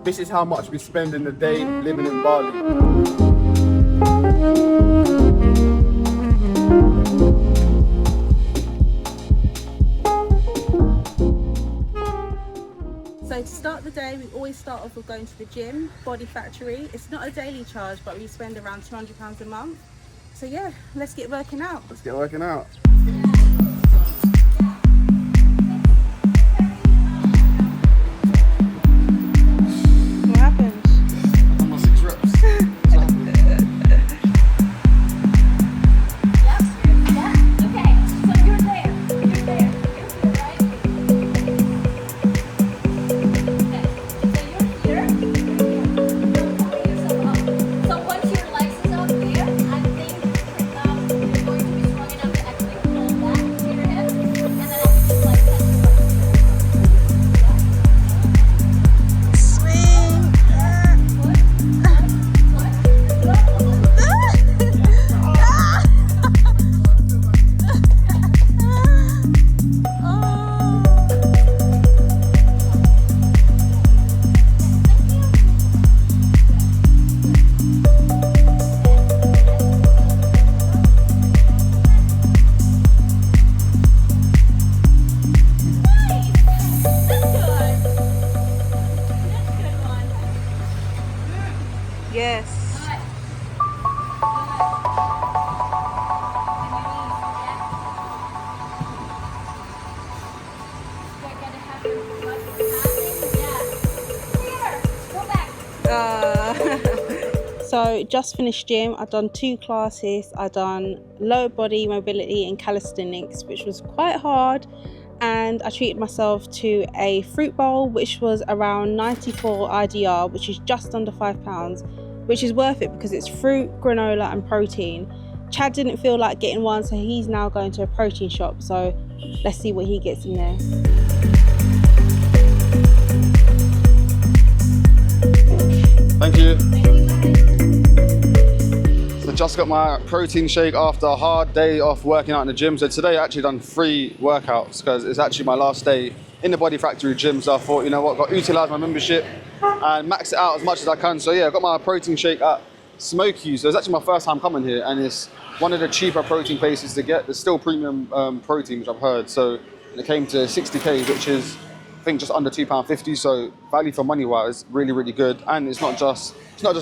this is how much we spend in a day living in Bali. So to start the day, we always start off with going to the gym, Body Factory. It's not a daily charge, but we spend around £200 a month. So yeah, let's get working out. Let's get working out. What happened? I'm on 6 reps. Yes. So just finished gym. I've done 2 classes. I've done lower body mobility and calisthenics, which was quite hard. And I treated myself to a fruit bowl, which was around 94 IDR, which is just under £5, which is worth it because it's fruit, granola and protein. Chad didn't feel like getting one, so he's now going to a protein shop. So let's see what he gets in there. Thank you. So just got my protein shake after a hard day off working out in the gym. So today I actually done 3 workouts because it's actually my last day in the Body Factory gym. So I thought, you know what, got to utilise my membership and max it out as much as I can. So yeah, I got my protein shake at Smoky. So it's actually my first time coming here, and it's one of the cheaper protein places to get. There's still premium protein, which I've heard. So it came to 60k, which is I think just under £2.50. So value for money wise, really, really good. And it's not just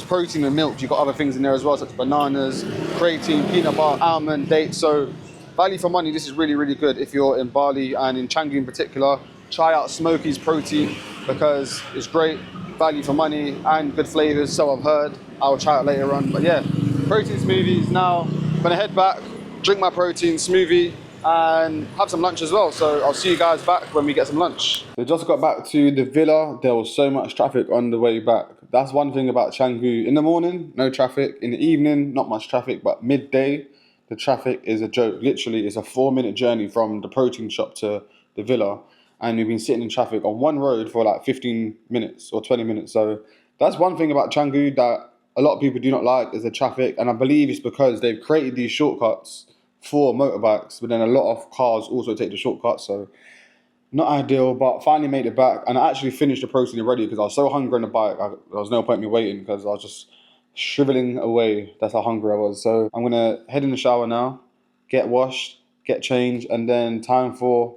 protein and milk. You've got other things in there as well, such as bananas, creatine, peanut butter, almond, dates. So value for money, this is really, really good. If you're in Bali and in Canggu in particular, try out Smoky's protein because it's great. Value for money and good flavors, so I've heard. I'll try it later on. But yeah, protein smoothies now. I'm gonna head back, drink my protein smoothie and have some lunch as well. So I'll see you guys back when we get some lunch. We just got back to the villa. There was so much traffic on the way back. That's one thing about Canggu. In the morning, no traffic. In the evening, not much traffic, but midday, the traffic is a joke. Literally, it's a 4-minute journey from the protein shop to the villa. And we've been sitting in traffic on one road for like 15 minutes or 20 minutes. So that's one thing about Canggu that a lot of people do not like is the traffic. And I believe it's because they've created these shortcuts for motorbikes, but then a lot of cars also take the shortcuts. So not ideal, but finally made it back. And I actually finished the protein already because I was so hungry on the bike. There was no point in me waiting because I was just shriveling away. That's how hungry I was. So I'm going to head in the shower now, get washed, get changed, and then time for,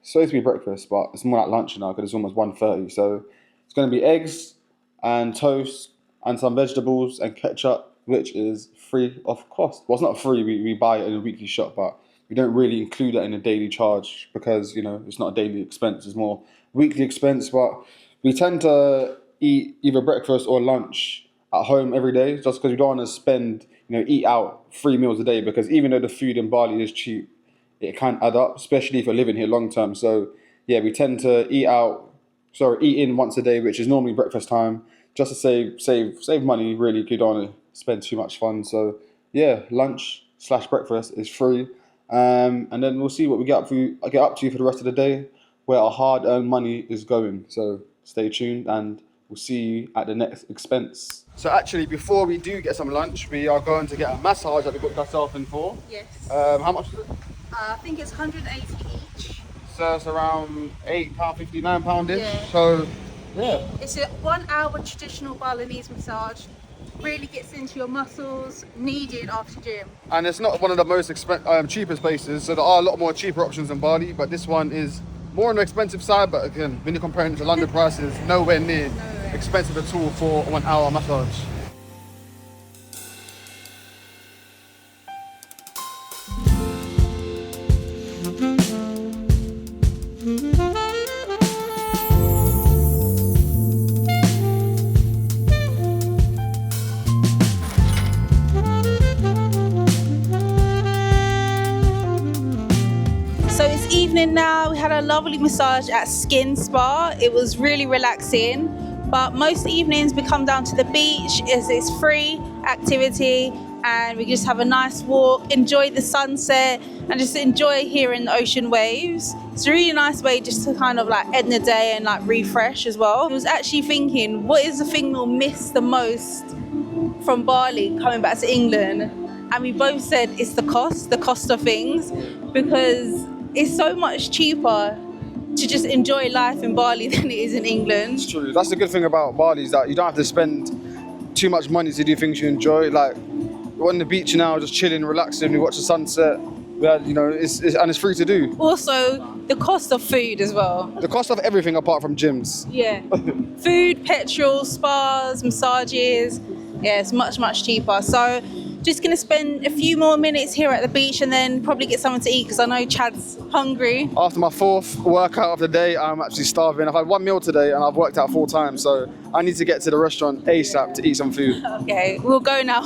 it's supposed to be breakfast, but it's more like lunch now because it's almost 1:30. So it's going to be eggs and toast and some vegetables and ketchup, which is free of cost. Well, it's not free, we buy it in a weekly shop, but we don't really include that in a daily charge because, you know, it's not a daily expense, it's more weekly expense. But we tend to eat either breakfast or lunch at home every day just because we don't want to spend, you know, eat out 3 meals a day, because even though the food in Bali is cheap, it can add up, especially if you're living here long term. So yeah, we tend to eat in once a day, which is normally breakfast time, just to save money really, if you don't want to spend too much fun. So yeah, lunch/breakfast is free. And then we'll see what we get up to for the rest of the day, where our hard-earned money is going. So stay tuned and we'll see you at the next expense. So actually, before we do get some lunch, we are going to get a massage that we booked ourselves in for. Yes. How much is it? I think it's 180 each. So it's around £8.50, £9-ish. Yeah. So Yeah. It's a 1 hour traditional Balinese massage. Really gets into your muscles, needed after gym. And it's not one of the most cheapest places, so there are a lot more cheaper options in Bali, but this one is more on the expensive side, but again, when you're comparing it to London prices, nowhere near expensive at all for 1 hour massage. So it's evening now. We had a lovely massage at Skin Spa. It was really relaxing. But most evenings we come down to the beach as it's free activity and we just have a nice walk, enjoy the sunset and just enjoy hearing the ocean waves. It's a really nice way just to kind of like end the day and like refresh as well. I was actually thinking, what is the thing we'll miss the most from Bali coming back to England? And we both said it's the cost of things, because it's so much cheaper to just enjoy life in Bali than it is in England. It's true. That's the good thing about Bali, is that you don't have to spend too much money to do things you enjoy. Like, we're on the beach now, just chilling, relaxing, we watch the sunset. We had, you know, it's free to do. Also, the cost of food as well. The cost of everything apart from gyms. Yeah. Food, petrol, spas, massages. Yeah, it's much, much cheaper. So just going to spend a few more minutes here at the beach and then probably get something to eat because I know Chad's hungry. After my 4th workout of the day, I'm actually starving. I've had 1 meal today and I've worked out 4 times, so I need to get to the restaurant ASAP to eat some food. Okay, we'll go now.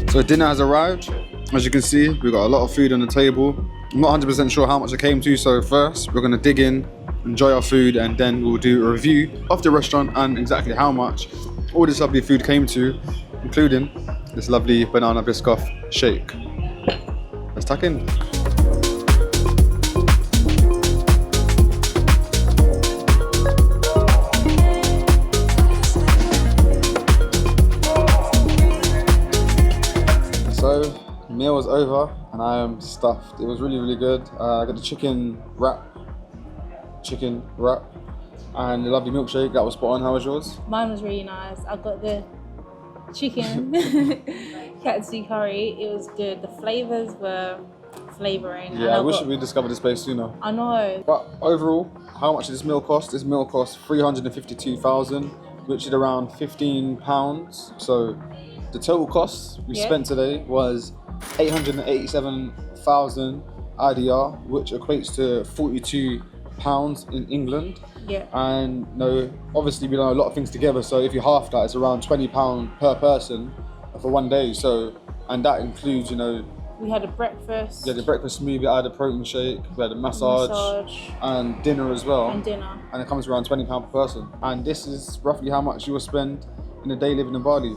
So dinner has arrived. As you can see, we've got a lot of food on the table. I'm not 100% sure how much it came to, so first we're going to dig in, enjoy our food, and then we'll do a review of the restaurant and exactly how much all this lovely food came to, including this lovely banana biscoff shake. Let's tuck in. So, meal was over and I am stuffed. It was really, really good. I got the chicken wrap, and the lovely milkshake. That was spot on. How was yours? Mine was really nice. I got the chicken katsu curry. It was good. The flavors were flavoring. Yeah, I wish we discovered this place sooner. I know. But overall, how much did this meal cost? This meal cost 352,000, which is around £15. So the total cost we spent today was 887,000 IDR, which equates to £42 in England. Yeah. And obviously we done a lot of things together, so if you half that, it's around £20 per person for 1 day. So, and that includes, we had a breakfast. the breakfast smoothie, I had a protein shake, we had a massage and dinner as well. And dinner. And it comes around £20 per person. And this is roughly how much you will spend in a day living in Bali.